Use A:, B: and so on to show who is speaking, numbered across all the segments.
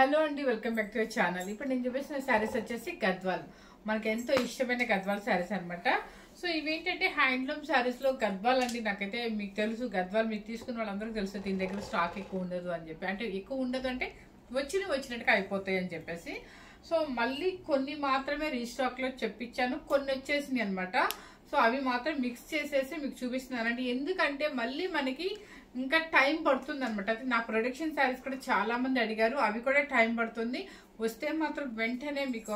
A: Hello అండి, welcome back to our channel. ఇప్పుడు నేను చూపిస్తున్న శారీస్ వచ్చేసి గద్వాల్. మనకి ఎంతో ఇష్టమైన గద్వాల్ శారీస్ అనమాట. సో ఇవేంటంటే హ్యాండ్లూమ్ శారీస్ లో గద్వాల్ అండి. నాకైతే మీకు తెలుసు, గద్వాల్ మీకు తీసుకున్న వాళ్ళందరికీ తెలుసు దీని దగ్గర స్టాక్ ఎక్కువ ఉండదు అని చెప్పి. అంటే ఎక్కువ ఉండదు అంటే వచ్చినట్టుగా అయిపోతాయి అని చెప్పేసి. సో మళ్ళీ కొన్ని మాత్రమే రీస్టాక్ లో చెప్పించాను, కొన్ని వచ్చేసినాయి అనమాట. సో అవి మాత్రం మిక్స్ చేసేసి మీకు చూపిస్తున్నానండి. ఎందుకంటే మళ్ళీ మనకి ఇంకా టైం పడుతుంది అనమాట. అయితే నా ప్రొడక్షన్ శారీస్ కూడా చాలా మంది అడిగారు, అవి కూడా టైం పడుతుంది. వస్తే మాత్రం వెంటనే మీకు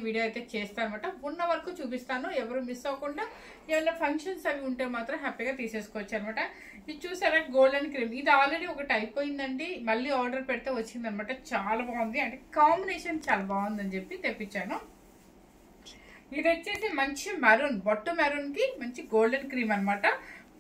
A: వీడియో అయితే చేస్తాను అనమాట. ఉన్న వరకు చూపిస్తాను, ఎవరు మిస్ అవ్వకుండా. ఏమైనా ఫంక్షన్స్ అవి ఉంటే మాత్రం హ్యాపీగా తీసేసుకోవచ్చు అనమాట. ఇది చూసారా, గోల్డెన్ క్రీమ్. ఇది ఆల్రెడీ ఒకటి అయిపోయిందండి, మళ్ళీ ఆర్డర్ పెడితే వచ్చింది అనమాట. చాలా బాగుంది, అంటే కాంబినేషన్ చాలా బాగుందని చెప్పి తెప్పించాను. ఇది వచ్చేసి మంచి మెరూన్, బొట్టు మెరూన్ కి మంచి గోల్డెన్ క్రీమ్ అనమాట.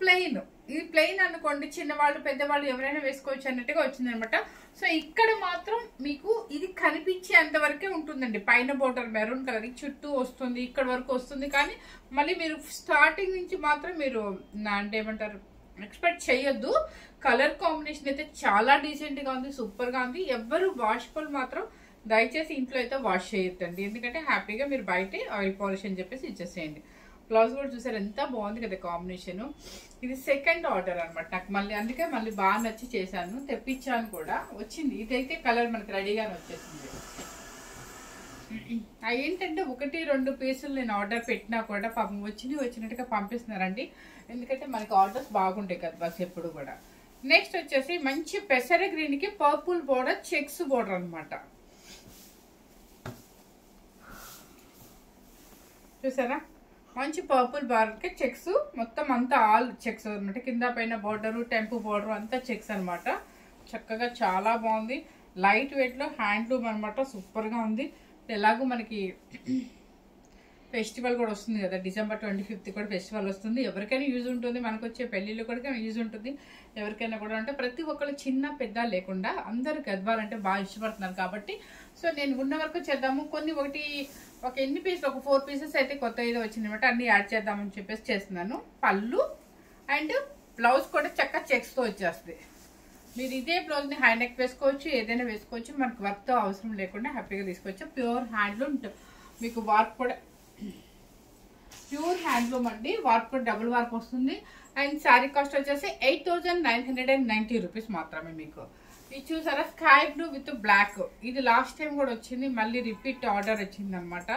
A: ప్లెయిన్, ఇది ప్లెయిన్ అనుకోండి, చిన్నవాళ్ళు పెద్దవాళ్ళు ఎవరైనా వేసుకోవచ్చు అన్నట్టుగా వచ్చింది అనమాట. సో ఇక్కడ మాత్రం మీకు ఇది కనిపించేంత వరకే ఉంటుందండి. పైన బోర్డర్ మెరూన్ కలర్ చుట్టూ వస్తుంది, ఇక్కడ వరకు వస్తుంది. కానీ మళ్ళీ మీరు స్టార్టింగ్ నుంచి మాత్రం మీరు అంటే ఏమంటారు, ఎక్స్పెక్ట్ చేయొద్దు. కలర్ కాంబినేషన్ అయితే చాలా డీసెంట్ గా ఉంది, సూపర్ గా ఉంది. ఎవరు వాషబుల్ మాత్రం దయచేసి ఇంట్లో అయితే వాష్ చేయొద్దండి, ఎందుకంటే హ్యాపీగా మీరు బయటే ఆయిల్ పాలిష్ అని చెప్పేసి ఇచ్చేసేయండి. బ్లౌజ్ కూడా చూసారు ఎంత బాగుంది కదా కాంబినేషన్. ఇది సెకండ్ ఆర్డర్ అనమాట నాకు, మళ్ళీ అందుకే మళ్ళీ బాగా నచ్చి చేశాను, తెప్పించాను కూడా, వచ్చింది. ఇదైతే కలర్ మనకి రెడీగానే వచ్చేసింది. ఏంటంటే 1-2 పీసులు నేను ఆర్డర్ పెట్టినా కూడా పాపం వచ్చినట్టుగా పంపిస్తున్నారండి. ఎందుకంటే మనకి ఆర్డర్స్ బాగుంటాయి కదా బస్ ఎప్పుడు కూడా. నెక్స్ట్ వచ్చేసి మంచి పెసర గ్రీన్ కి పర్పుల్ బోర్డర్, చెక్స్ బోర్డర్ అనమాట. చూసారా, మంచి పర్పుల్ బార్డర్ కి చెక్స్, మొత్తం అంతా ఆల్ చెక్స్ అనమాట. కింద పైన బోర్డరు, టెంపు బోర్డర్ అంతా చెక్స్ అనమాట. చక్కగా చాలా బాగుంది. లైట్ వెయిట్ లో హ్యాండ్లూమ్ అనమాట, సూపర్ గా ఉంది. ఎలాగో మనకి ఫెస్టివల్ కూడా వస్తుంది కదా, December 25th కూడా ఫెస్టివల్ వస్తుంది. ఎవరికైనా యూజ్ ఉంటుంది, మనకు వచ్చే పెళ్లిళ్ళు కూడా యూజ్ ఉంటుంది. ఎవరికైనా కూడా అంటే ప్రతి ఒక్కరు చిన్న పెద్ద లేకుండా అందరు గద్వాల్ అంటే బాగా ఇష్టపడుతున్నారు కాబట్టి సో నేను ఉన్న వరకు చేద్దాము. కొన్ని ఒక ఎన్ని పీసులు, ఒక 4 పీసెస్ అయితే కొత్త ఏదో వచ్చింది అనమాట, అన్ని యాడ్ చేద్దామని చెప్పేసి చేస్తున్నాను. పళ్ళు అండ్ బ్లౌజ్ కూడా చక్కగా చెక్స్తో వచ్చేస్తుంది. మీరు ఇదే బ్లౌజ్ని హై నెక్ వేసుకోవచ్చు, ఏదైనా వేసుకోవచ్చు, మనకు వర్క్తో అవసరం లేకుండా హ్యాపీగా తీసుకోవచ్చు. ప్యూర్ హ్యాండ్లూమ్, మీకు వార్ప్ కూడా ప్యూర్ హ్యాండ్లూమ్ అండి. వార్ప్ కూడా డబుల్ వార్ప్ వస్తుంది. అండ్ శారీ కాస్ట్ వచ్చేసి 8,990 రూపీస్ మాత్రమే. మీకు ఇది చూసారా, స్కై బ్లూ విత్ బ్లాక్. ఇది లాస్ట్ టైం కూడా వచ్చింది, మళ్ళీ రిపీట్ ఆర్డర్ వచ్చింది అనమాట.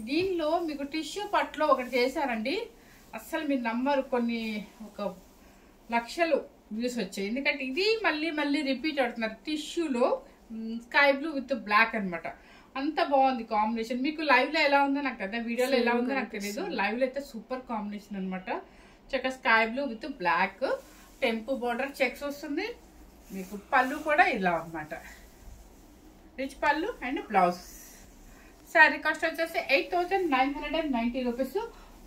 A: దీనిలో మీకు టిష్యూ పట్లో ఒకటి చేశారండి, అస్సలు మీరు నమ్మరు, కొన్ని 1 లక్షలు వ్యూస్ వచ్చాయి. ఎందుకంటే ఇది మళ్ళీ రిపీట్ అవుతున్నారు. టిష్యూలో స్కై బ్లూ విత్ బ్లాక్ అనమాట. అంత బాగుంది కాంబినేషన్. మీకు లైవ్ లో ఎలా ఉందో నాకు కదా, వీడియోలో ఎలా ఉందో నాకు తెలియదు. లైవ్ లో అయితే సూపర్ కాంబినేషన్ అనమాట. చక్కగా sky blue with black, temple border checks వస్తుంది. మీకు పళ్ళు కూడా ఇలా అనమాట, రిచ్ పళ్ళు అండ్ బ్లౌజ్. శారీ కాస్ట్ వచ్చేసి 8,990 రూపీస్.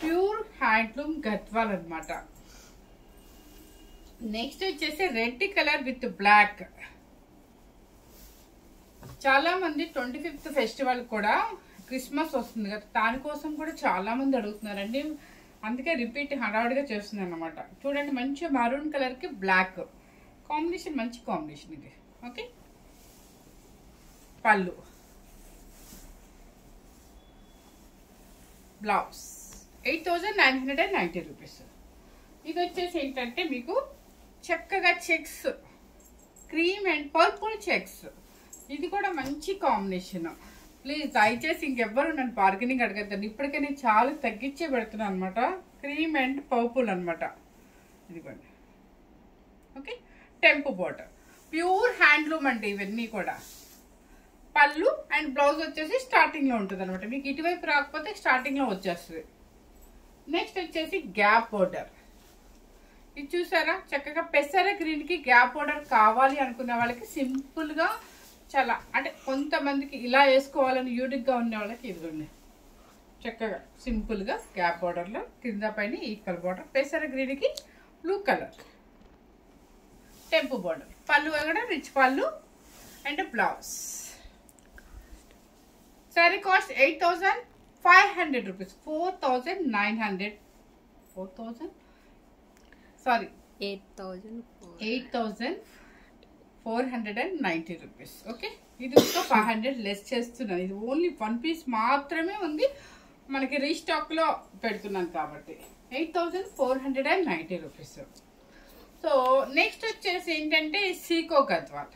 A: ప్యూర్ హ్యాండ్లూమ్ గద్వాల్ అనమాట. నెక్స్ట్ వచ్చేసి రెడ్ కలర్ విత్ బ్లాక్. చాలా మంది 25th ఫెస్టివల్ కూడా క్రిస్మస్ వస్తుంది కదా, దానికోసం కూడా చాలా మంది అడుగుతున్నారండి. అందుకే రిపీట్ హడావుడిగా చేస్తున్నాను అనమాట. చూడండి, మంచి మరూన్ కలర్ కి బ్లాక్ కాంబినేషన్, మంచి కాంబినేషన్ ఇది. ఓకే, పళ్ళు, బ్లౌజ్ 8,990 రూపీస్. ఇది వచ్చేసి ఏంటంటే మీకు చక్కగా checks, cream and purple checks. ఇది కూడా మంచి కాంబినేషన్. ప్లీజ్ దయచేసి ఇంకెవ్వరు నన్ను బార్గెనింగ్ అడగద్దండి, ఇప్పటికే నేను చాలా తగ్గించే పెడుతున్నాను అనమాట. క్రీమ్ అండ్ పర్పుల్ అనమాట. ఇదిగోండి, ఓకే. టెంపు బోర్డర్, ప్యూర్ హ్యాండ్లూమ్ అండి ఇవన్నీ కూడా. పళ్ళు అండ్ బ్లౌజ్ వచ్చేసి స్టార్టింగ్ లో ఉంటుంది అనమాట. మీకు ఇటువైపు రాకపోతే స్టార్టింగ్ లో వచ్చేస్తుంది. నెక్స్ట్ వచ్చేసి గ్యాప్ బోర్డర్. ఇది చూసారా, చక్కగా పెసర గ్రీన్ కి గ్యాప్ బోర్డర్ కావాలి అనుకునే వాళ్ళకి సింపుల్ గా, చాలా అంటే కొంతమందికి ఇలా వేసుకోవాలని యూనిక్ గా ఉన్న వాళ్ళకి ఇదిగోండి, చక్కగా సింపుల్ గా గ్యాప్ బోర్డర్ లో కింద పైన ఈక్వల్ బోర్డర్. పెసర గ్రీన్ కి బ్లూ కలర్ టెంపు బోర్డర్. పళ్ళు కూడా రిచ్ పళ్ళు and blouse. Sari cost 8,500 rupees. 4,900 4,000 sorry 8,000 490 rupees. Okay, ఇది ఇంకా 500 లెస్ చేస్తున్నాను. ఇది ఓన్లీ 1 పీస్ మాత్రమే ఉంది, మనకి రీస్టాక్లో పెడుతున్నాను కాబట్టి 8490 రూపీస్. సో నెక్స్ట్ వచ్చేసి ఏంటంటే సీకో గద్వాల్.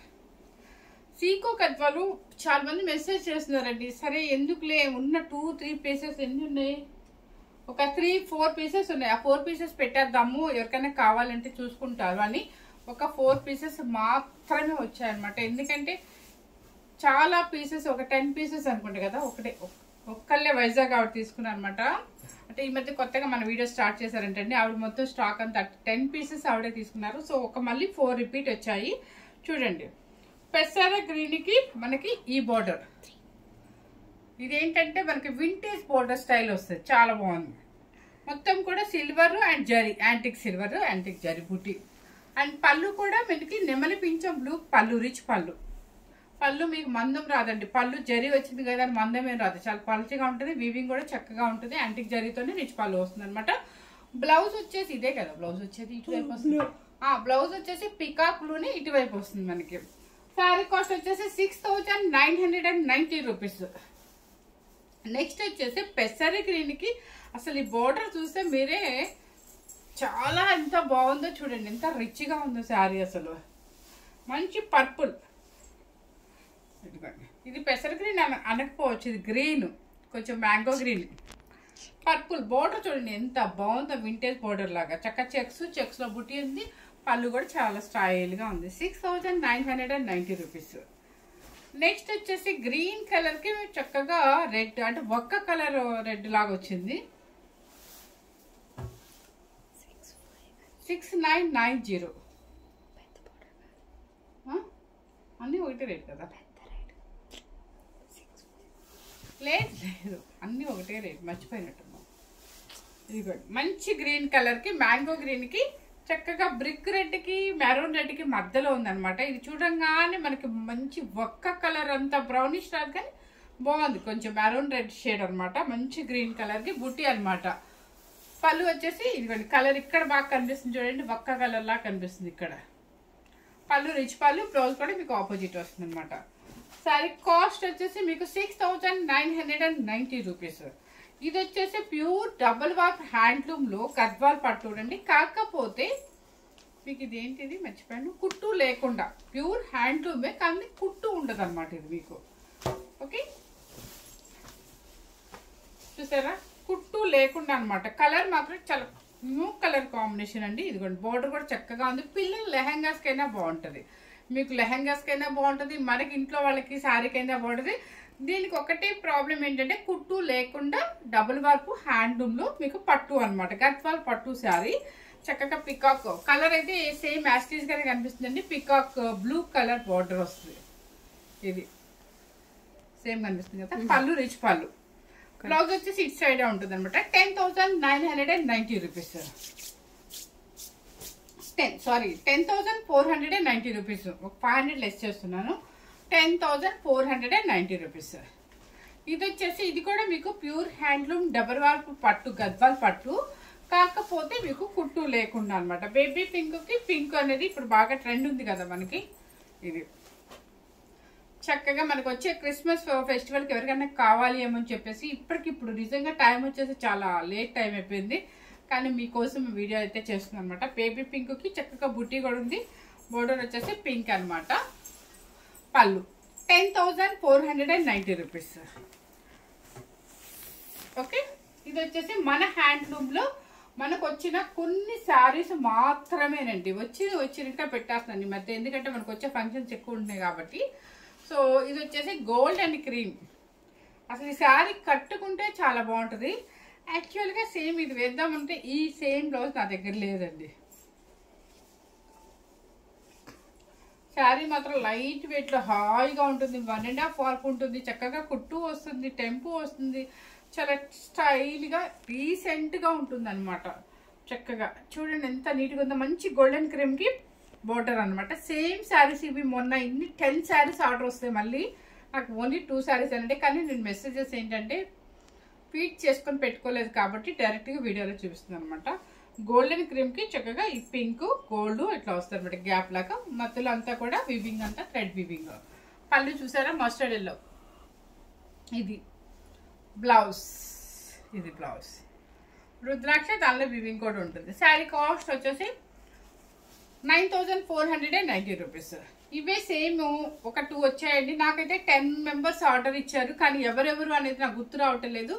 A: సీకో గద్వాలు చాలా మంది మెసేజ్ చేస్తున్నారండి. సరే ఎందుకులే, ఉన్న 2-3 పీసెస్ ఎన్ని ఉన్నాయి, ఒక 3-4 పీసెస్ ఉన్నాయి, ఆ 4 పీసెస్ పెట్టేద్దాము, ఎవరికైనా కావాలంటే చూసుకుంటారు అని ఒక 4 పీసెస్ మాత్రమే వచ్చాయన్నమాట. ఎందుకంటే చాలా పీసెస్, ఒక 10 పీసెస్ అనుకుంటా కదా, ఒక్కళ్ళే వైజాగ్ ఆవిడ తీసుకున్నాను అనమాట. అంటే ఈ మధ్య కొత్తగా మన వీడియో స్టార్ట్ చేశారంటండి, ఆవిడ మొత్తం స్టాక్ అంతా 10 పీసెస్ ఆవిడే తీసుకున్నారు. సో మళ్ళీ 4 రిపీట్ వచ్చాయి. చూడండి, పెసర గ్రీన్కి మనకి ఈ బోర్డర్, ఇదేంటంటే మనకి వింటేజ్ బోర్డర్ స్టైల్ వస్తుంది, చాలా బాగుంది. మొత్తం కూడా silver and zari, antique silver antique zari బుట్టి. అండ్ పళ్ళు కూడా మనకి నెమలి పింఛం బ్లూ పళ్ళు, రిచ్ పళ్ళు. పళ్ళు మీకు మందం రాదండి, పళ్ళు జరీ వచ్చింది కదా అని మందం ఏం రాదు, చాలా పల్చగా ఉంటుంది, వీవింగ్ కూడా చక్కగా ఉంటుంది. యాంటిక్ జరీతోనే రిచ్ పళ్ళు వస్తుంది అనమాట. బ్లౌజ్ వచ్చేసి ఇదే కదా, బ్లౌజ్ వచ్చేది ఇటువైపు వస్తుంది. బ్లౌజ్ వచ్చేసి పికాక్ బ్లూని ఇటువైపు వస్తుంది మనకి. శారీ కాస్ట్ వచ్చేసి 6990 రూపీస్. నెక్స్ట్ వచ్చేసి పెసరి గ్రీన్కి అసలు ఈ బోర్డర్ చూస్తే మీరే చాలా ఎంత బాగుందో చూడండి, ఎంత రిచ్గా ఉందో శారీ. అసలు మంచి పర్పుల్, ఇది పెసర గ్రీన్ అనకపోవచ్చు, ఇది గ్రీన్, కొంచెం మ్యాంగో గ్రీన్, పర్పుల్. బోర్డర్ చూడండి ఎంత బాగుందో, వింటేజ్ బోర్డర్ లాగా చక్క చెక్స్లో బుట్టి ఉంది. పళ్ళు కూడా చాలా స్టైల్గా ఉంది. 6990 రూపీస్. నెక్స్ట్ వచ్చేసి గ్రీన్ కలర్కి చక్కగా రెడ్, అంటే ఒక్క కలర్ రెడ్ లాగా వచ్చింది. 6990. అన్నీ ఒకటే రేట్ కదా, లేదు అన్నీ ఒకటే రేట్, మర్చిపోయినట్టున్నాం. ఇదిగోండి, మంచి గ్రీన్ కలర్కి మ్యాంగో గ్రీన్కి చక్కగా బ్రిక్ రెడ్కి మెరూన్ రెడ్కి మధ్యలో ఉందన్నమాట. ఇది చూడంగానే మనకి మంచి ఒక్క కలర్ అంతా బ్రౌనిష్ రాదు కానీ బాగుంది, కొంచెం మెరూన్ రెడ్ షేడ్ అనమాట. మంచి గ్రీన్ కలర్కి బుట్టి అనమాట. పళ్ళు వచ్చేసి ఇదిగోండి, కలర్ ఇక్కడ బాగా కనిపిస్తుంది చూడండి, ఒక్క కలర్ లాగా కనిపిస్తుంది ఇక్కడ. పళ్ళు రిచ్ పళ్ళు, బ్లౌజ్ కూడా మీకు ఆపోజిట్ వస్తుంది అనమాట. సారీ కాస్ట్ వచ్చేసి మీకు 6990 రూపీస్. ఇది వచ్చేసి ప్యూర్ డబుల్ వర్క్ హ్యాండ్లూమ్లో గద్వాల్ పట్టు అండి. కాకపోతే మీకు ఇది ఏంటిది మర్చిపోయాను, కుట్టు లేకుండా ప్యూర్ హ్యాండ్లూమే కానీ కుట్టు ఉండదు అనమాట ఇది మీకు. ఓకే, చూసారా, కుట్టు లేకుండా అనమాట. కలర్ మాత్రం చాలా న్యూ కలర్ కాంబినేషన్ అండి. ఇదిగోండి, బోర్డర్ కూడా చక్కగా ఉంది. పిల్లలు లెహంగాస్కైనా బాగుంటుంది, మీకు లెహంగాస్కైనా బాగుంటుంది, మనకి ఇంట్లో వాళ్ళకి శారీకైనా బాగుంటుంది. దీనికి ఒకటే ప్రాబ్లం ఏంటంటే కుట్టు లేకుండా డబుల్ వర్క్ హ్యాండ్లూమ్లో మీకు పట్టు అనమాట, గద్వాల్ పట్టు శారీ. చక్కగా పికాక్ కలర్ అయితే సేమ్ యాస్టీస్ గానే కనిపిస్తుందండి. పికాక్ బ్లూ కలర్ బార్డర్ వస్తుంది, ఇది సేమ్ కనిపిస్తుంది కదా. పళ్ళు రిచ్ పళ్ళు, బ్లౌజ్ వచ్చేసి ఇట్ సైడ్ ఉంటుంది అనమాట. 10,990 రూపీస్. 10,490 రూపీస్. 500 లెస్ చేస్తున్నాను, 10,490 రూపీస్. ఇది వచ్చేసి ఇది కూడా మీకు ప్యూర్ హ్యాండ్లూమ్ డబల్ వర్క్ పట్టు, గద్వాల్ పట్టు, కాకపోతే మీకు కుట్టు లేకుండా అనమాట. బేబీ పింక్కి పింక్ అనేది ఇప్పుడు బాగా ట్రెండ్ ఉంది కదా మనకి. ఇది చక్కగా మనకు వచ్చే క్రిస్మస్ ఫెస్టివల్కి ఎవరికైనా కావాలి ఏమని చెప్పేసి ఇప్పటికిప్పుడు నిజంగా టైం వచ్చేసి చాలా లేట్ టైం అయిపోయింది, కానీ మీకోసం వీడియో అయితే చేస్తున్నాను అనమాట. బేబీ పింక్కి చక్కగా బుట్టి కూడా ఉంది, బోర్డర్ వచ్చేసి పింక్ అనమాట. పళ్ళు 10,490 రూపీస్. ఓకే, ఇది వచ్చేసి మన హ్యాండ్లూమ్లో మనకు వచ్చిన కొన్ని శారీస్ మాత్రమేనండి. వచ్చినట్టు పెట్టేస్తాను ఈ మధ్య, ఎందుకంటే మనకు వచ్చే ఫంక్షన్స్ ఎక్కువ ఉంటున్నాయి కాబట్టి. సో ఇది వచ్చేసి గోల్డ్ అండ్ క్రీమ్. అసలు ఈ శారీ కట్టుకుంటే చాలా బాగుంటుంది. యాక్చువల్గా సేమ్ ఇది వేద్దామంటే ఈ సేమ్ బ్లౌజ్ నా దగ్గర లేదండి. శారీ మాత్రం లైట్ వెయిట్లో హాయిగా ఉంటుంది, 1.5 వార్పు ఉంటుంది, చక్కగా కుట్టు వస్తుంది, టెంపు వస్తుంది, చాలా స్టైల్గా రీసెంట్గా ఉంటుంది అనమాట. చక్కగా చూడండి ఎంత నీట్గా ఉందో. మంచి గోల్డెన్ క్రీమ్కి బోర్డర్ అనమాట. సేమ్ శారీస్ ఇవి మొన్న ఇన్ని 10 శారీస్ ఆర్డర్ వస్తాయి, మళ్ళీ నాకు ఓన్లీ 2 శారీస్ అంటే. కానీ నేను మెసేజెస్ ఏంటంటే ఫీడ్ చేసుకొని పెట్టుకోలేదు కాబట్టి డైరెక్ట్గా వీడియోలో చూపిస్తున్నాను అనమాట. గోల్డెన్ క్రీమ్కి చక్కగా ఈ పింక్ గోల్డ్ ఇట్లా వస్తుంది అనమాట, గ్యాప్ లాగా. మధ్యలో అంతా కూడా వివింగ్, అంతా థ్రెడ్ వివింగ్. పళ్ళు చూసారా మస్టర్డ్ ఎల్లో. ఇది బ్లౌజ్, ఇది బ్లౌజ్ రుద్రాక్ష, దానిలో వివింగ్ కూడా ఉంటుంది. శారీ కాస్ట్ వచ్చేసి 9490 రూపీస్. ఇవే సేమ్ ఒక 2 వచ్చాయండి. నాకైతే 10 మెంబర్స్ ఆర్డర్ ఇచ్చారు, కానీ ఎవరెవరు అనేది నాకు గుర్తు రావటం లేదు.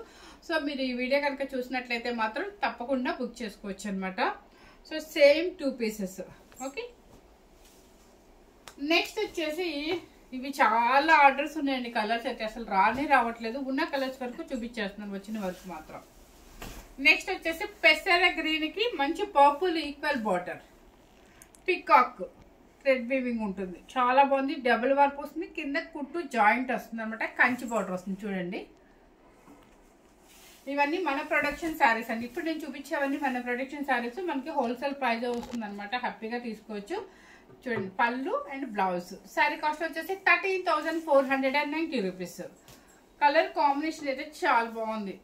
A: సో మీరు ఈ వీడియో కనుక చూసినట్లయితే మాత్రం తప్పకుండా బుక్ చేసుకోవచ్చు అనమాట. So same 2 pieces. Okay, next వచ్చేసి ఇవి చాలా ఆర్డర్స్ ఉన్నాయండి. కలర్స్ అయితే అసలు రావట్లేదు. ఉన్న కలర్స్ వరకు చూపించేస్తున్నాను, వచ్చిన వరకు మాత్రం. నెక్స్ట్ వచ్చేసి పెసర గ్రీన్ కి మంచి purple equal border, peacock thread weaving ఉంటుంది. చాలా బాగుంది. డబుల్ వర్క్ వస్తుంది, కింద కుట్టు జాయింట్ వస్తుంది అనమాట. కంచి బార్డర్ వస్తుంది చూడండి. ఇవన్నీ మన ప్రొడక్షన్ శారీస్ అండి. ఇప్పుడు నేను చూపించేవన్నీ మన ప్రొడక్షన్ శారీస్. మనకి హోల్సేల్ ప్రైస్ వస్తుంది అనమాట, హ్యాపీగా తీసుకోవచ్చు. చూడండి పళ్ళు అండ్ బ్లౌజ్. శారీ కాస్ట్ వచ్చేసి 13,490 రూపీస్. కలర్ కాంబినేషన్ అయితే చాలా బాగుంది.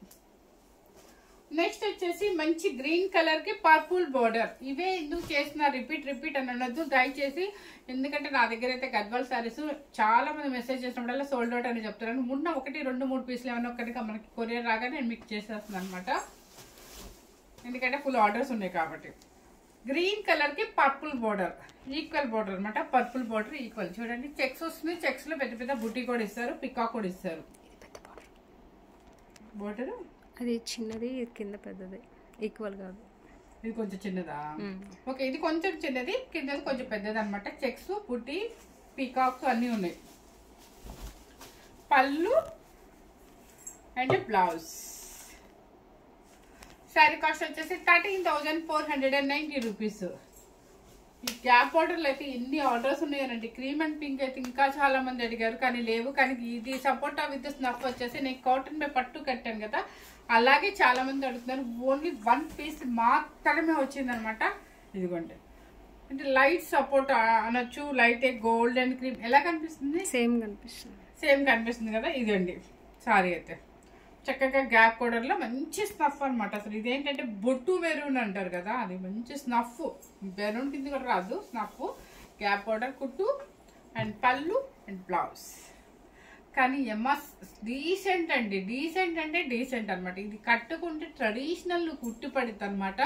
A: నెక్స్ట్ వచ్చేసి మంచి గ్రీన్ కలర్ కి పర్పుల్ బోర్డర్. ఇవే ఎందుకు చేస్తున్నా రిపీట్ అని అనొద్దు దయచేసి, ఎందుకంటే నా దగ్గర అయితే గద్వాల్ శారీస్ చాలా మంది మెసేజ్ చేసినప్పుడల్లా సోల్డ్ అవుట్ అని చెప్తాను. ఉన్న 1, 2, 3 పీసులు ఏమైనా ఒక్కటిగా మనకి కొరియర్ రాగా నేను మీకు చేసేస్తున్నాను అనమాట, ఎందుకంటే ఫుల్ ఆర్డర్స్ ఉన్నాయి కాబట్టి. గ్రీన్ కలర్ కి పర్పుల్ బోర్డర్, ఈక్వల్ బోర్డర్ అనమాట. Purple border equal. చూడండి చెక్స్ వస్తుంది, చెక్స్ లో పెద్ద పెద్ద బుట్టి కూడా ఇస్తారు, పికాక్ కూడా ఇస్తారు. బోర్డర్
B: అది చిన్నది, కింద పెద్దది, ఈక్వల్ కాదు.
A: ఇది కొంచెం చిన్నదా? ఓకే, ఇది కొంచెం చిన్నది, కింద కొంచెం పెద్దది అనమాట. చెక్స్, బుట్టి, పీకాక్స్ అన్నీ ఉన్నాయి. పళ్ళు అండ్ బ్లౌజ్. శారీ కాస్ట్ వచ్చేసి 13,490 రూపీస్. ఈ గ్యాప్ ఆర్డర్లు అయితే ఎన్ని ఆర్డర్స్ ఉన్నాయనండి. క్రీమ్ అండ్ పింక్ అయితే ఇంకా చాలా మంది అడిగారు, కానీ లేవు. కానీ ఇది సపోర్టా విత్ స్నఫ్ వచ్చేసి నేను కాటన్ మీద పట్టు కట్టాను కదా, అలాగే చాలా మంది అడుగుతున్నారు. ఓన్లీ 1 పీస్ మాత్రమే వచ్చింది అనమాట. ఇదిగోండి, అంటే లైట్ సపోర్ట్ అనొచ్చు. లైట్ గోల్డ్ అండ్ క్రీమ్ ఎలా కనిపిస్తుంది? సేమ్ కనిపిస్తుంది కదా. ఇదండి సారీ అయితే చక్కగా గ్యాప్ బోర్డర్ లో మంచి స్నఫ్ అనమాట. అసలు ఇదేంటంటే బొట్టు మెరూన్ అంటారు కదా, అది మంచి స్నఫ్. మెరూన్ కింద కూడా రాదు, స్నఫ్. గ్యాప్ బోర్డర్, కుట్టు అండ్ పళ్ళు అండ్ బ్లౌజ్. కానీ డీసెంట్ అండి, డీసెంట్ అంటే డీసెంట్ అనమాట. ఇది కట్టుకుంటే ట్రెడిషనల్ కుట్టి పడుతుంది అనమాట.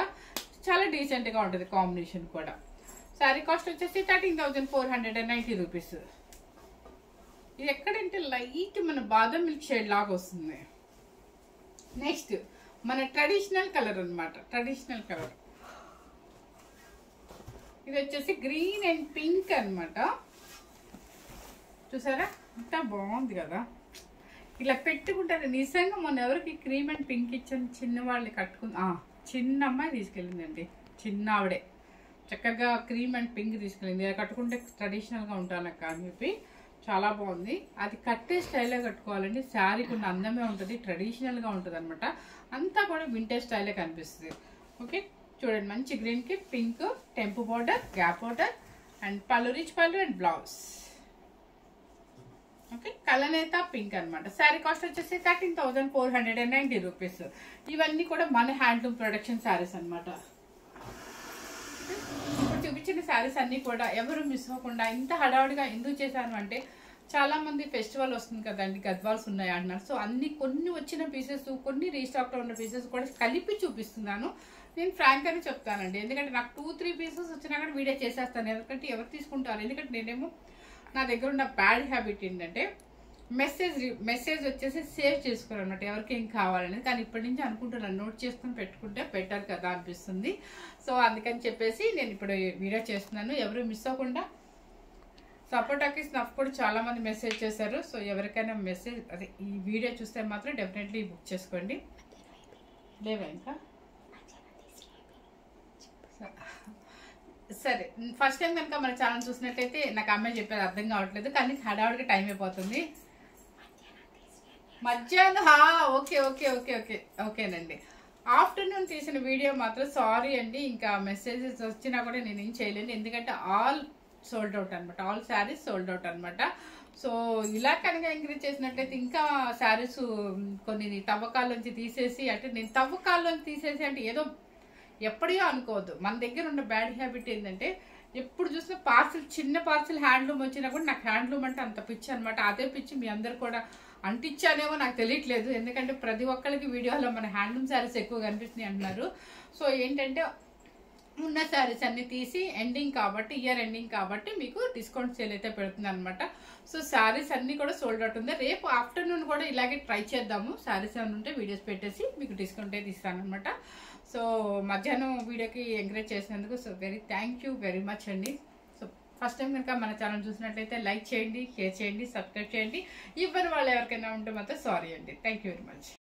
A: చాలా డీసెంట్ గా ఉంటుంది కాంబినేషన్ కూడా. శారీ కాస్ట్ వచ్చేసి 13,490 రూపీస్. ఇది ఎక్కడంటే లైట్ మన బాదం మిల్క్ షేడ్ లాగా వస్తుంది. నెక్స్ట్ మన ట్రెడిషనల్ కలర్ అనమాట, ట్రెడిషనల్ కలర్. ఇది వచ్చేసి గ్రీన్ అండ్ పింక్ అనమాట. చూసారా ఎంత బాగుంది కదా. ఇలా పెట్టుకుంటారు నిజంగా. మొన్న ఎవరికి క్రీమ్ అండ్ పింక్ ఇచ్చాను, చిన్నవాళ్ళు కట్టుకుని చిన్న అమ్మాయి తీసుకెళ్ళిందండి, చిన్న ఆవిడే చక్కగా క్రీమ్ అండ్ పింక్ తీసుకెళ్ళింది. ఇలా కట్టుకుంటే ట్రెడిషనల్గా ఉంటానక్క అని చెప్పి. చాలా బాగుంది. అది కట్టే స్టైల్లో కట్టుకోవాలండి. శారీ కొన్ని అందమే ఉంటుంది, ట్రెడిషనల్గా ఉంటుంది అనమాట. అంతా కూడా వింటేజ్ స్టైలే కనిపిస్తుంది. ఓకే, చూడండి మంచి గ్రీన్కి pink temple border, gap border and పళ్ళు, రిచ్ పళ్ళు అండ్ బ్లౌజ్. ఓకే, కలనేత పింక్ అనమాట. శారీ కాస్ట్ వచ్చేసి 13,490 రూపీస్. ఇవన్నీ కూడా మన హ్యాండ్లూమ్ ప్రొడక్షన్ శారీస్ అనమాట. ఇప్పుడు చూపించిన శారీస్ అన్ని కూడా ఎవరు మిస్ అవ్వకుండా ఇంత హడావుడిగా ఎందుకు చేశాను అంటే, చాలా మంది ఫెస్టివల్ వస్తుంది కదండి, గద్వాల్స్ ఉన్నాయి అంటున్నారు. సో అన్ని కొన్ని వచ్చిన పీసెస్, కొన్ని రీస్టాక్ లో ఉన్న పీసెస్ కూడా కలిపి చూపిస్తున్నాను. నేను ఫ్రాంక్ అని చెప్తానండి, ఎందుకంటే నాకు 2-3 పీసెస్ వచ్చినా కూడా వీడియో చేసేస్తాను. ఎందుకంటే ఎవరు తీసుకుంటారు, ఎందుకంటే నేనేమో నా దగ్గర ఉన్న బ్యాడ్ హ్యాబిట్ ఏంటంటే మెసేజ్ వచ్చేసి సేవ్ చేసుకోరు అనమాట, ఎవరికి ఏం కావాలనేది. కానీ ఇప్పటి నుంచి అనుకుంటున్నాను, నోట్ చేసుకుని పెట్టుకుంటే బెటర్ కదా అనిపిస్తుంది. సో అందుకని చెప్పేసి నేను ఇప్పుడు వీడియో చేస్తున్నాను. ఎవరు మిస్ అవ్వకుండా. సపోర్టాకి స్నఫ్ కూడా చాలా మంది మెసేజ్ చేశారు. సో ఎవరికైనా మెసేజ్ అదే ఈ వీడియో చూస్తే మాత్రం డెఫినెట్లీ బుక్ చేసుకోండి. లేవా ఇంకా? సరే, ఫస్ట్ టైం కనుక మన ఛానల్ చూసినట్లయితే నాకు అమ్మాయి చెప్పేది అర్థం కావట్లేదు, కానీ హడావుడికి టైం అయిపోతుంది. మధ్యాహ్నం ఓకే ఓకే ఓకే ఓకే ఓకేనండి. ఆఫ్టర్నూన్ తీసిన వీడియో మాత్రం సారీ అండి, ఇంకా మెసేజెస్ వచ్చినా కూడా నేను ఏం చేయలేను, ఎందుకంటే ఆల్ సోల్డ్ అవుట్ అనమాట, ఆల్ శారీస్ సోల్డ్ అవుట్ అనమాట. సో ఇలా కనుక ఎంకరేజ్ చేసినట్లయితే ఇంకా శారీస్ కొన్ని తవ్వకాల్లోంచి తీసేసి, అంటే నేను తవ్వకాల్లోంచి తీసేసి అంటే ఏదో ఎప్పటియో అనుకోవద్దు. మన దగ్గర ఉన్న బ్యాడ్ హ్యాబిట్ ఏంటంటే ఎప్పుడు చూసినా పార్సిల్, చిన్న పార్సిల్ హ్యాండ్లూమ్ వచ్చినా కూడా నాకు హ్యాండ్లూమ్ అంటే అంత పిచ్చి అనమాట. అదే పిచ్చి మీ అందరు కూడా అంటించానేమో నాకు తెలియట్లేదు, ఎందుకంటే ప్రతి ఒక్కరికి వీడియోలో మన హ్యాండ్లూమ్ శారీస్ ఎక్కువ కనిపిస్తున్నాయి అంటున్నారు. సో ఏంటంటే ఉన్న శారీస్ అన్ని తీసి ఎండింగ్ కాబట్టి, ఇయర్ ఎండింగ్ కాబట్టి మీకు డిస్కౌంట్ సేల్ అయితే పెడుతుంది అనమాట. సో శారీస్ అన్ని కూడా సోల్డ్ అవుట్ ఉంది. రేపు ఆఫ్టర్నూన్ కూడా ఇలాగే ట్రై చేద్దాము. శారీస్ ఏమైనా ఉంటే వీడియోస్ పెట్టేసి మీకు డిస్కౌంట్ అయితే ఇస్తాను అనమాట. సో మధ్యాహ్నం వీడియోకి ఎంకరేజ్ చేసినందుకు so thank you very much అండి. సో ఫస్ట్ టైం కనుక మన ఛానల్ చూసినట్లయితే లైక్ చేయండి, షేర్ చేయండి, సబ్స్క్రైబ్ చేయండి. ఇవ్వని వాళ్ళు ఎవరికైనా ఉంటే మాత్రం సారీ అండి. Thank you very much.